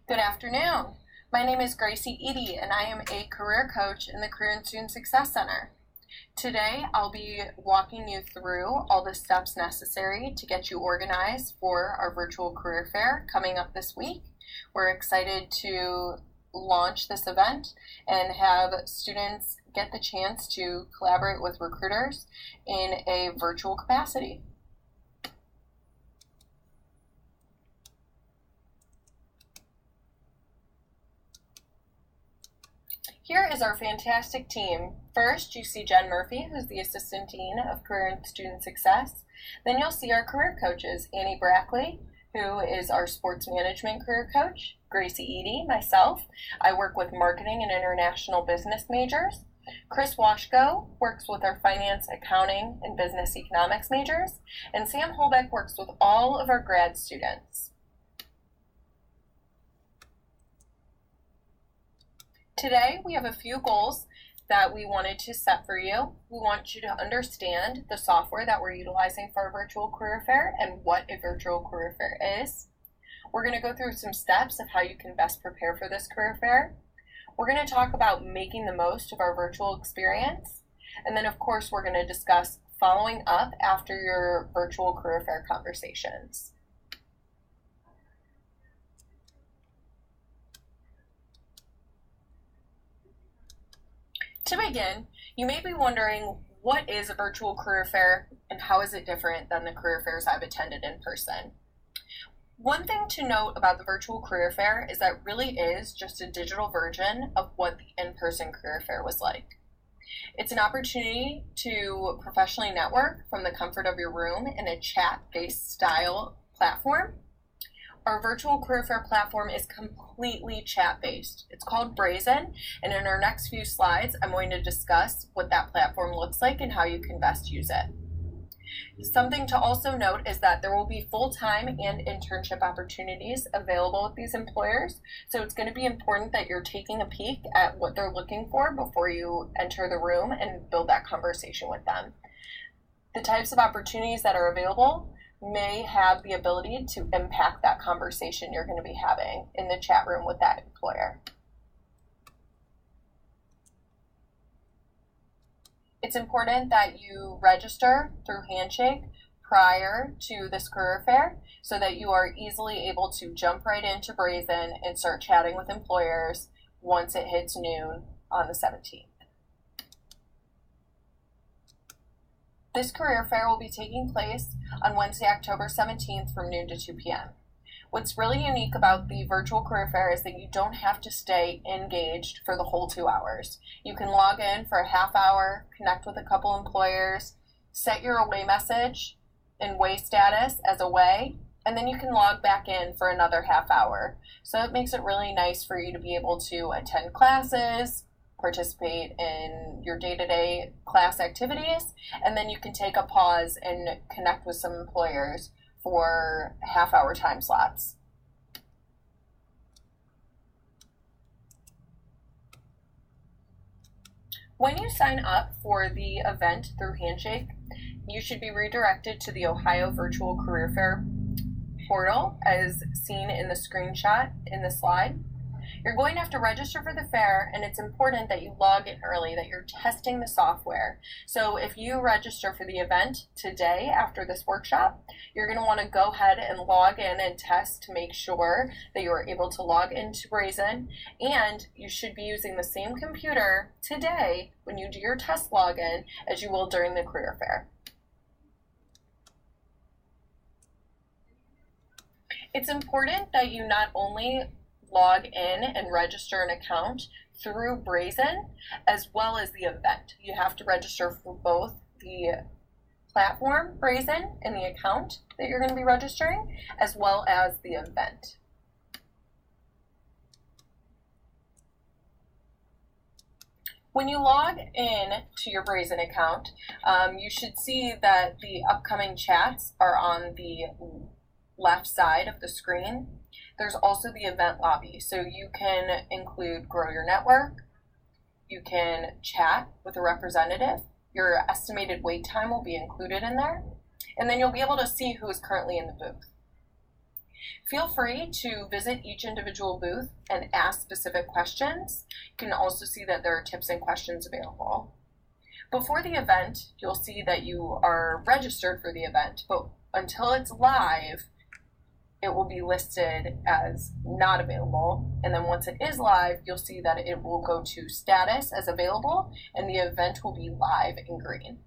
Good afternoon. My name is Gracie Ede, and I am a career coach in the Career and Student Success Center. Today, I'll be walking you through all the steps necessary to get you organized for our virtual career fair coming up this week. We're excited to launch this event and have students get the chance to collaborate with recruiters in a virtual capacity. Here is our fantastic team. First, you see Jen Murphy, who's the Assistant Dean of Career and Student Success. Then you'll see our career coaches, Annie Brackley, who is our Sports Management Career Coach, Gracie Ede, myself. I work with marketing and international business majors. Chris Washko works with our finance, accounting, and business economics majors. And Sam Holbeck works with all of our grad students. Today, we have a few goals that we wanted to set for you. We want you to understand the software that we're utilizing for our virtual career fair and what a virtual career fair is. We're going to go through some steps of how you can best prepare for this career fair. We're going to talk about making the most of our virtual experience. And then, of course, we're going to discuss following up after your virtual career fair conversations. To begin, you may be wondering, what is a virtual career fair and how is it different than the career fairs I've attended in person? One thing to note about the virtual career fair is that it really is just a digital version of what the in-person career fair was like. It's an opportunity to professionally network from the comfort of your room in a chat-based style platform. Our virtual career fair platform is completely chat-based. It's called Brazen, and in our next few slides, I'm going to discuss what that platform looks like and how you can best use it. Something to also note is that there will be full-time and internship opportunities available with these employers, so it's going to be important that you're taking a peek at what they're looking for before you enter the room and build that conversation with them. The types of opportunities that are available may have the ability to impact that conversation you're going to be having in the chat room with that employer. It's important that you register through Handshake prior to this career fair so that you are easily able to jump right into Brazen and start chatting with employers once it hits noon on the 17th. This career fair will be taking place on Wednesday, October 17th from noon to 2 p.m. What's really unique about the virtual career fair is that you don't have to stay engaged for the whole 2 hours. You can log in for a half hour, connect with a couple employers, set your away message and away status as away, and then you can log back in for another half hour. So it makes it really nice for you to be able to attend classes, participate in your day-to-day class activities, and then you can take a pause and connect with some employers for half-hour time slots. When you sign up for the event through Handshake, you should be redirected to the Ohio Virtual Career Fair portal as seen in the screenshot in the slide. You're going to have to register for the fair, and it's important that you log in early, that you're testing the software. So if you register for the event today after this workshop, you're going to want to go ahead and log in and test to make sure that you are able to log into Brazen, and you should be using the same computer today when you do your test login as you will during the career fair. It's important that you not only log in and register an account through Brazen as well as the event. You have to register for both the platform, Brazen, and the account that you're going to be registering, as well as the event. When you log in to your Brazen account, you should see that the upcoming chats are on the left side of the screen. There's also the event lobby, so you can include grow your network, you can chat with a representative, your estimated wait time will be included in there, and then you'll be able to see who is currently in the booth. Feel free to visit each individual booth and ask specific questions. You can also see that there are tips and questions available. Before the event, you'll see that you are registered for the event, but until it's live, it will be listed as not available. And then once it is live, you'll see that it will go to status as available, and the event will be live in green.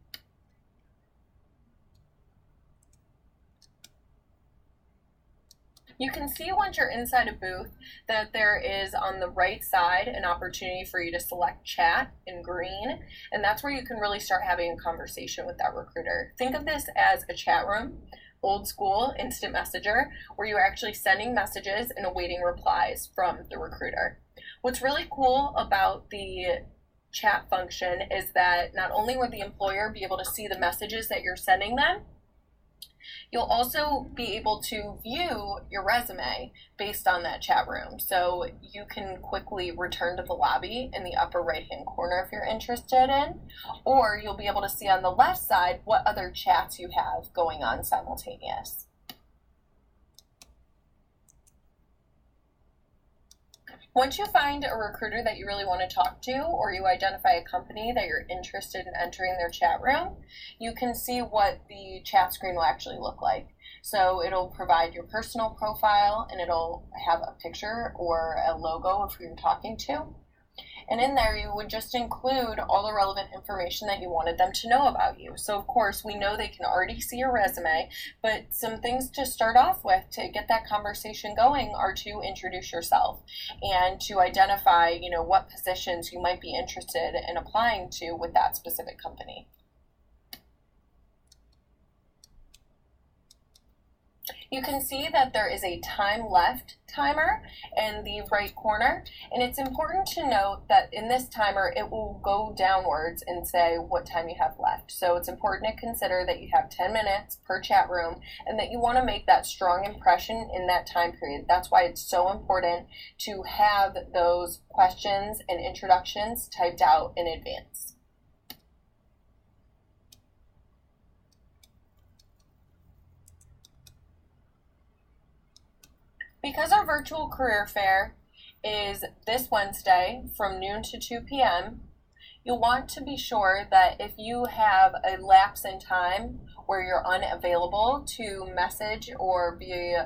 You can see once you're inside a booth that there is on the right side an opportunity for you to select chat in green, and that's where you can really start having a conversation with that recruiter. Think of this as a chat room, old school instant messenger, where you're actually sending messages and awaiting replies from the recruiter. What's really cool about the chat function is that not only will the employer be able to see the messages that you're sending them, you'll also be able to view your resume based on that chat room. So you can quickly return to the lobby in the upper right-hand corner if you're interested in, or you'll be able to see on the left side what other chats you have going on simultaneous. Once you find a recruiter that you really want to talk to, or you identify a company that you're interested in entering their chat room, you can see what the chat screen will actually look like. So it'll provide your personal profile, and it'll have a picture or a logo of who you're talking to. And in there, you would just include all the relevant information that you wanted them to know about you. So of course, we know they can already see your resume, but some things to start off with to get that conversation going are to introduce yourself and to identify, what positions you might be interested in applying to with that specific company. You can see that there is a time left timer in the right corner, and it's important to note that in this timer it will go downwards and say what time you have left. So it's important to consider that you have 10 minutes per chat room and that you want to make that strong impression in that time period. That's why it's so important to have those questions and introductions typed out in advance. Because our virtual career fair is this Wednesday from noon to 2 p.m., you'll want to be sure that if you have a lapse in time where you're unavailable to message or be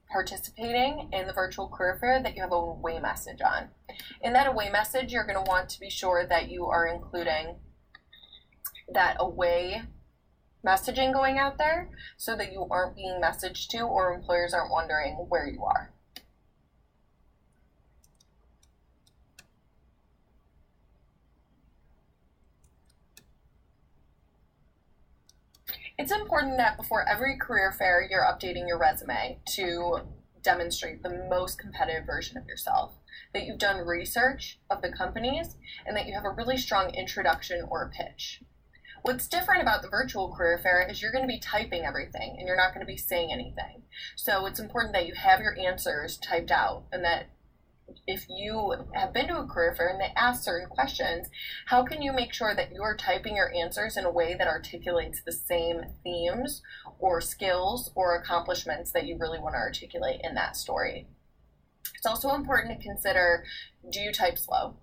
participating in the virtual career fair, that you have a away message on. In that away message, you're going to want to be sure that you are including that away messaging going out there so that you aren't being messaged to or employers aren't wondering where you are. It's important that before every career fair, you're updating your resume to demonstrate the most competitive version of yourself, that you've done research of the companies, and that you have a really strong introduction or pitch. What's different about the virtual career fair is you're going to be typing everything and you're not going to be saying anything. So it's important that you have your answers typed out, and that if you have been to a career fair and they ask certain questions, how can you make sure that you're typing your answers in a way that articulates the same themes or skills or accomplishments that you really want to articulate in that story? It's also important to consider, do you type slow?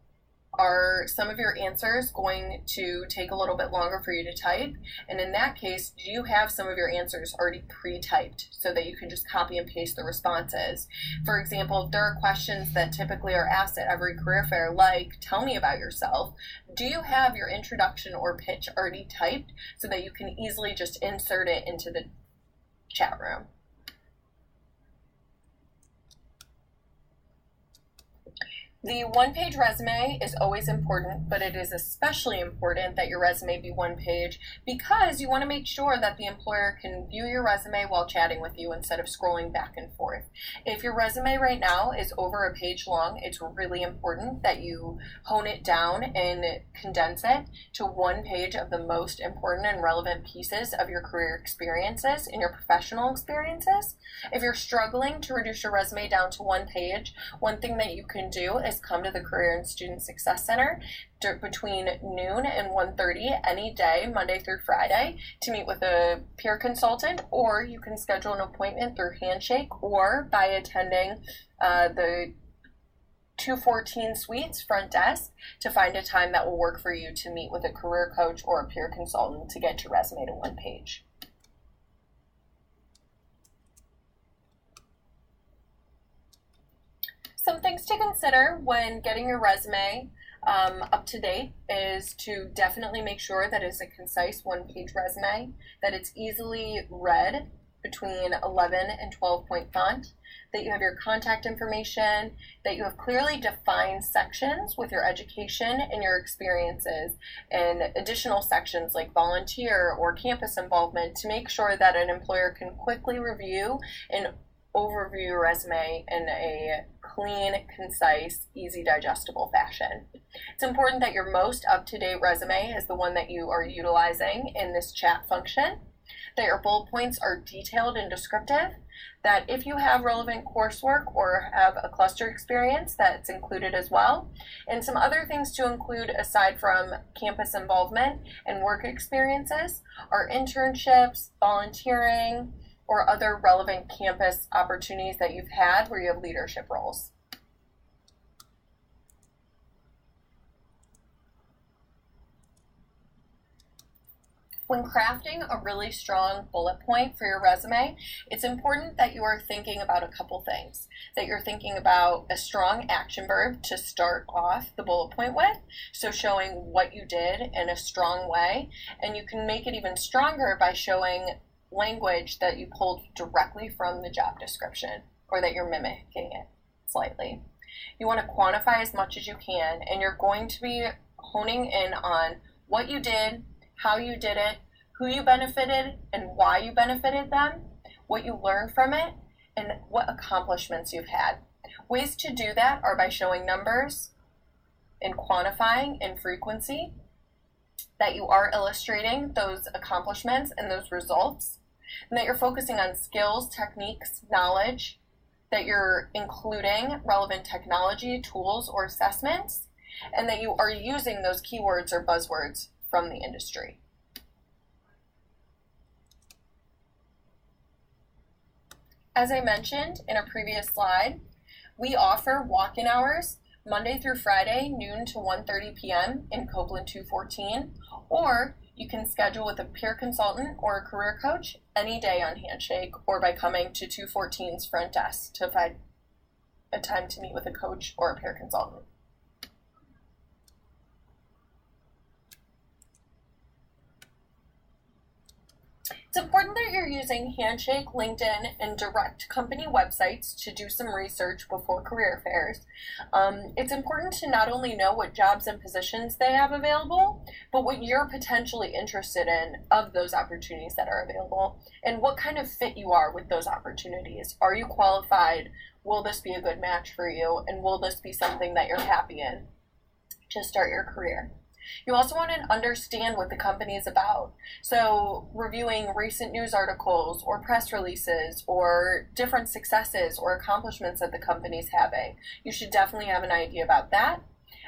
Are some of your answers going to take a little bit longer for you to type? And in that case, do you have some of your answers already pre-typed so that you can just copy and paste the responses? For example, if there are questions that typically are asked at every career fair, like, tell me about yourself, do you have your introduction or pitch already typed so that you can easily just insert it into the chat room? The one-page resume is always important, but it is especially important that your resume be one page because you want to make sure that the employer can view your resume while chatting with you instead of scrolling back and forth. If your resume right now is over a page long, it's really important that you hone it down and condense it to one page of the most important and relevant pieces of your career experiences and your professional experiences. If you're struggling to reduce your resume down to one page, one thing that you can do is come to the Career and Student Success Center between noon and 1:30 any day, Monday through Friday, to meet with a peer consultant, or you can schedule an appointment through Handshake or by attending the 214 Suites front desk to find a time that will work for you to meet with a career coach or a peer consultant to get your resume to one page. Some things to consider when getting your resume up to date is to definitely make sure that it's a concise one-page resume, that it's easily read between 11 and 12-point font, that you have your contact information, that you have clearly defined sections with your education and your experiences, and additional sections like volunteer or campus involvement to make sure that an employer can quickly review and overview your resume in a clean, concise, easy digestible fashion. It's important that your most up-to-date resume is the one that you are utilizing in this chat function, that your bullet points are detailed and descriptive, that if you have relevant coursework or have a cluster experience, that's included as well. And some other things to include aside from campus involvement and work experiences are internships, volunteering, or other relevant campus opportunities that you've had where you have leadership roles. When crafting a really strong bullet point for your resume, it's important that you are thinking about a couple things. That you're thinking about a strong action verb to start off the bullet point with, so showing what you did in a strong way, and you can make it even stronger by showing language that you pulled directly from the job description, or that you're mimicking it slightly. You want to quantify as much as you can, and you're going to be honing in on what you did, how you did it, who you benefited and why you benefited them, what you learned from it, and what accomplishments you've had. Ways to do that are by showing numbers and quantifying in frequency, that you are illustrating those accomplishments and those results, and that you're focusing on skills, techniques, knowledge, that you're including relevant technology, tools, or assessments, and that you are using those keywords or buzzwords from the industry. As I mentioned in a previous slide, we offer walk-in hours Monday through Friday, noon to 1:30 p.m. in Copeland 214, or you can schedule with a peer consultant or a career coach any day on Handshake or by coming to 214's front desk to find a time to meet with a coach or a peer consultant. It's important that you're using Handshake, LinkedIn, and direct company websites to do some research before career fairs. It's important to not only know what jobs and positions they have available, but what you're potentially interested in of those opportunities that are available, and what kind of fit you are with those opportunities. Are you qualified? Will this be a good match for you? And will this be something that you're happy in to start your career? You also want to understand what the company is about. So reviewing recent news articles or press releases or different successes or accomplishments that the company's having. You should definitely have an idea about that.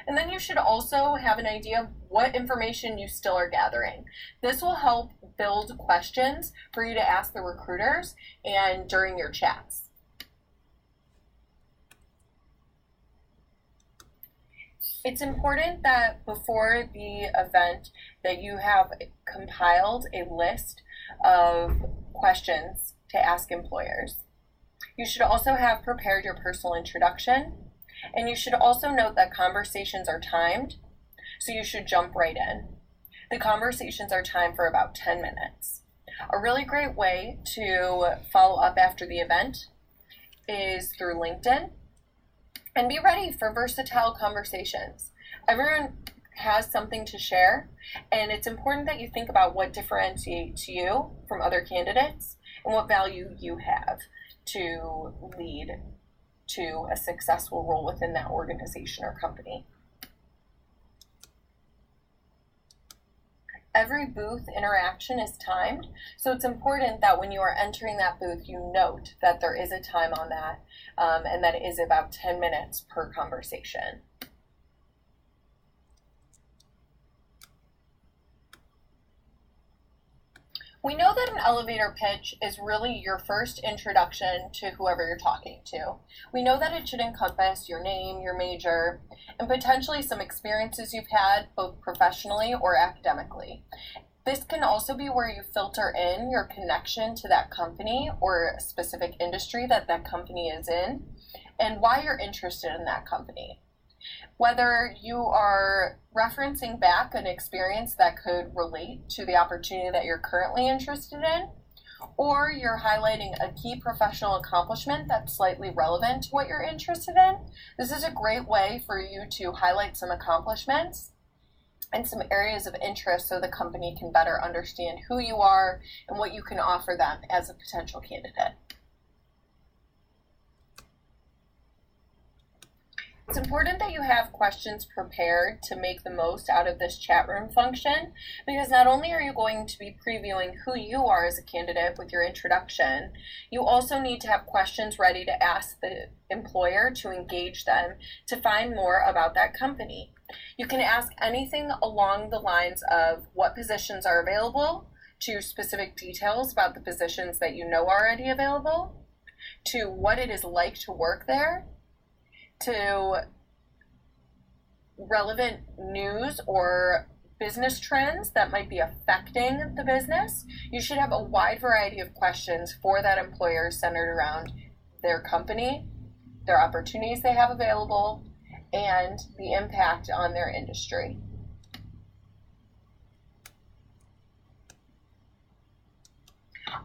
And then you should also have an idea of what information you still are gathering. This will help build questions for you to ask the recruiters and during your chats. It's important that before the event that you have compiled a list of questions to ask employers. You should also have prepared your personal introduction, and you should also note that conversations are timed, so you should jump right in. The conversations are timed for about 10 minutes. A really great way to follow up after the event is through LinkedIn. And be ready for versatile conversations. Everyone has something to share, and it's important that you think about what differentiates you from other candidates and what value you have to lead to a successful role within that organization or company. Every booth interaction is timed, so it's important that when you are entering that booth, you note that there is a time on that, and that it is about 10 minutes per conversation. We know that an elevator pitch is really your first introduction to whoever you're talking to. We know that it should encompass your name, your major, and potentially some experiences you've had both professionally or academically. This can also be where you filter in your connection to that company or a specific industry that that company is in and why you're interested in that company. Whether you are referencing back an experience that could relate to the opportunity that you're currently interested in, or you're highlighting a key professional accomplishment that's slightly relevant to what you're interested in, this is a great way for you to highlight some accomplishments and some areas of interest so the company can better understand who you are and what you can offer them as a potential candidate. It's important that you have questions prepared to make the most out of this chat room function, because not only are you going to be previewing who you are as a candidate with your introduction, you also need to have questions ready to ask the employer to engage them to find more about that company. You can ask anything along the lines of what positions are available, to specific details about the positions that you know are already available, to what it is like to work there, to relevant news or business trends that might be affecting the business. You should have a wide variety of questions for that employer centered around their company, their opportunities they have available, and the impact on their industry.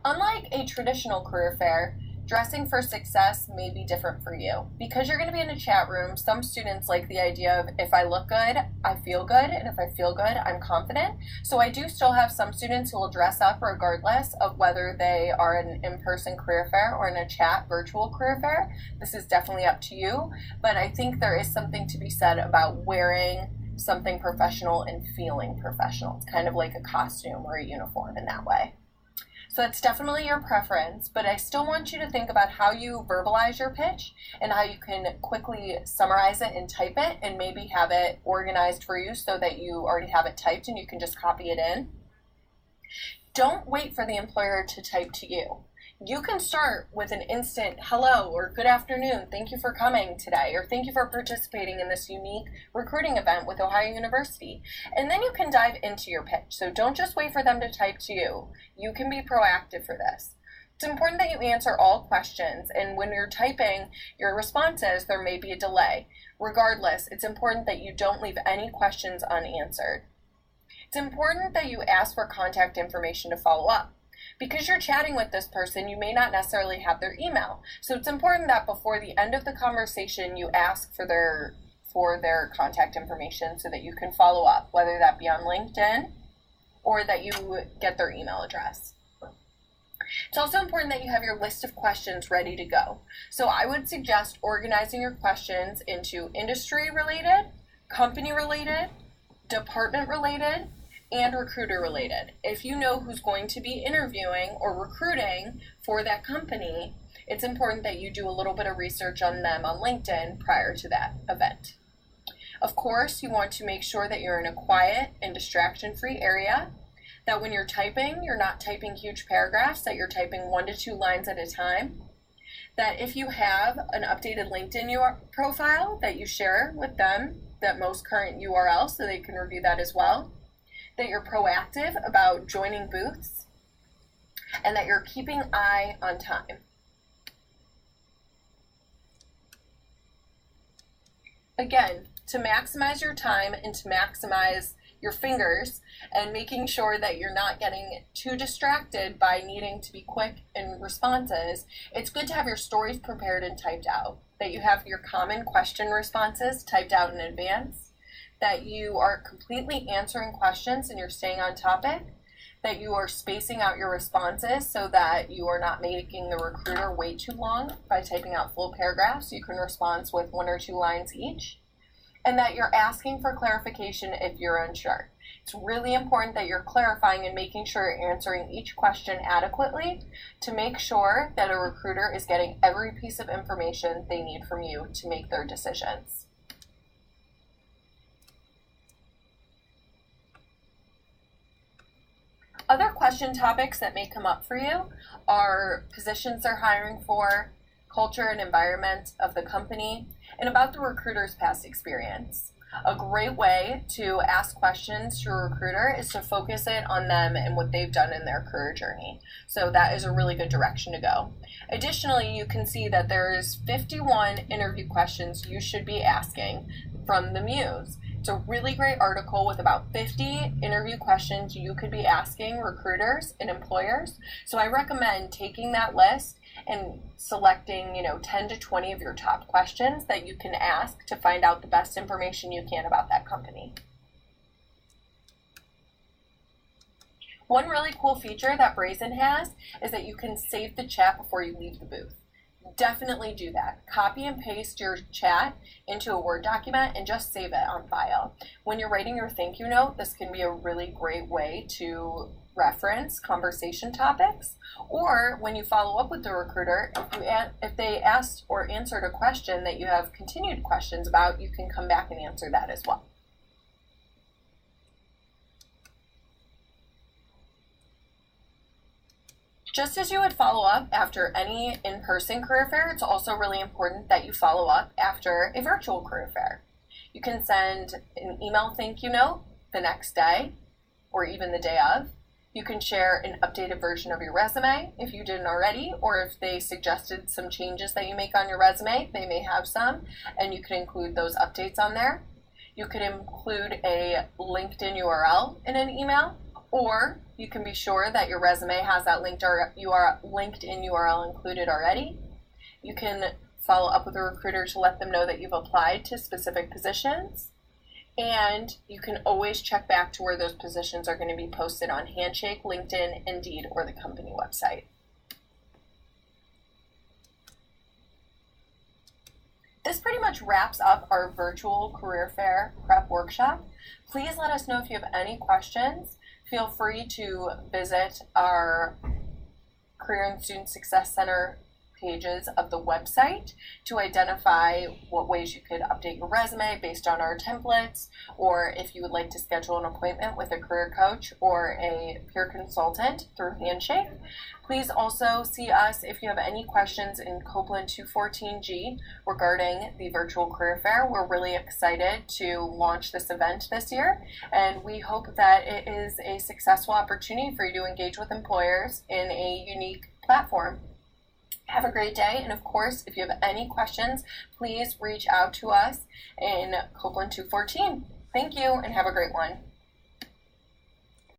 Unlike a traditional career fair, dressing for success may be different for you. Because you're going to be in a chat room, some students like the idea of if I look good, I feel good, and if I feel good, I'm confident. So I do still have some students who will dress up regardless of whether they are in an in-person career fair or in a chat virtual career fair. This is definitely up to you, but I think there is something to be said about wearing something professional and feeling professional. It's kind of like a costume or a uniform in that way. So that's definitely your preference, but I still want you to think about how you verbalize your pitch and how you can quickly summarize it and type it and maybe have it organized for you so that you already have it typed and you can just copy it in. Don't wait for the employer to type to you. You can start with an instant hello or good afternoon, thank you for coming today, or thank you for participating in this unique recruiting event with Ohio University. And then you can dive into your pitch. So don't just wait for them to type to you. You can be proactive for this. It's important that you answer all questions, and when you're typing your responses, there may be a delay. Regardless, it's important that you don't leave any questions unanswered. It's important that you ask for contact information to follow up. Because you're chatting with this person, you may not necessarily have their email. So it's important that before the end of the conversation, you ask for their contact information so that you can follow up, whether that be on LinkedIn or that you get their email address. It's also important that you have your list of questions ready to go. So I would suggest organizing your questions into industry related, company related, department related, and recruiter related. If you know who's going to be interviewing or recruiting for that company, it's important that you do a little bit of research on them on LinkedIn prior to that event. Of course, you want to make sure that you're in a quiet and distraction-free area, that when you're typing, you're not typing huge paragraphs, that you're typing 1 to 2 lines at a time, that if you have an updated LinkedIn profile, that you share with them that most current URL so they can review that as well, that you're proactive about joining booths, and that you're keeping eye on time. Again, to maximize your time and to maximize your fingers and making sure that you're not getting too distracted by needing to be quick in responses, it's good to have your stories prepared and typed out, that you have your common question responses typed out in advance, that you are completely answering questions and you're staying on topic, that you are spacing out your responses so that you are not making the recruiter wait too long by typing out full paragraphs. You can respond with 1 or 2 lines each. and that you're asking for clarification if you're unsure. It's really important that you're clarifying and making sure you're answering each question adequately to make sure that a recruiter is getting every piece of information they need from you to make their decisions. Other question topics that may come up for you are positions they're hiring for, culture and environment of the company, and about the recruiter's past experience. A great way to ask questions to a recruiter is to focus it on them and what they've done in their career journey. So that is a really good direction to go. Additionally, you can see that there's 51 interview questions you should be asking from the Muse. It's a really great article with about 50 interview questions you could be asking recruiters and employers. So I recommend taking that list and selecting, 10 to 20 of your top questions that you can ask to find out the best information you can about that company. One really cool feature that Brazen has is that you can save the chat before you leave the booth. Definitely do that. Copy and paste your chat into a Word document and just save it on file. When you're writing your thank you note, this can be a really great way to reference conversation topics, or when you follow up with the recruiter, if they asked or answered a question that you have continued questions about, you can come back and answer that as well. Just as you would follow up after any in-person career fair, it's also really important that you follow up after a virtual career fair. You can send an email thank you note the next day or even the day of. You can share an updated version of your resume if you didn't already, or if they suggested some changes that you make on your resume, they may have some, and you can include those updates on there. You could include a LinkedIn URL in an email, or you can be sure that your resume has that LinkedIn URL included already. You can follow up with a recruiter to let them know that you've applied to specific positions. And you can always check back to where those positions are going to be posted on Handshake, LinkedIn, Indeed, or the company website. This pretty much wraps up our virtual career fair prep workshop. Please let us know if you have any questions. Feel free to visit our Career and Student Success Center pages of the website to identify what ways you could update your resume based on our templates, or if you would like to schedule an appointment with a career coach or a peer consultant through Handshake. Please also see us if you have any questions in Copeland 214G regarding the virtual career fair. We're really excited to launch this event this year, and we hope that it is a successful opportunity for you to engage with employers in a unique platform. Have a great day, and of course, if you have any questions, please reach out to us in Copeland 214. Thank you, and have a great one.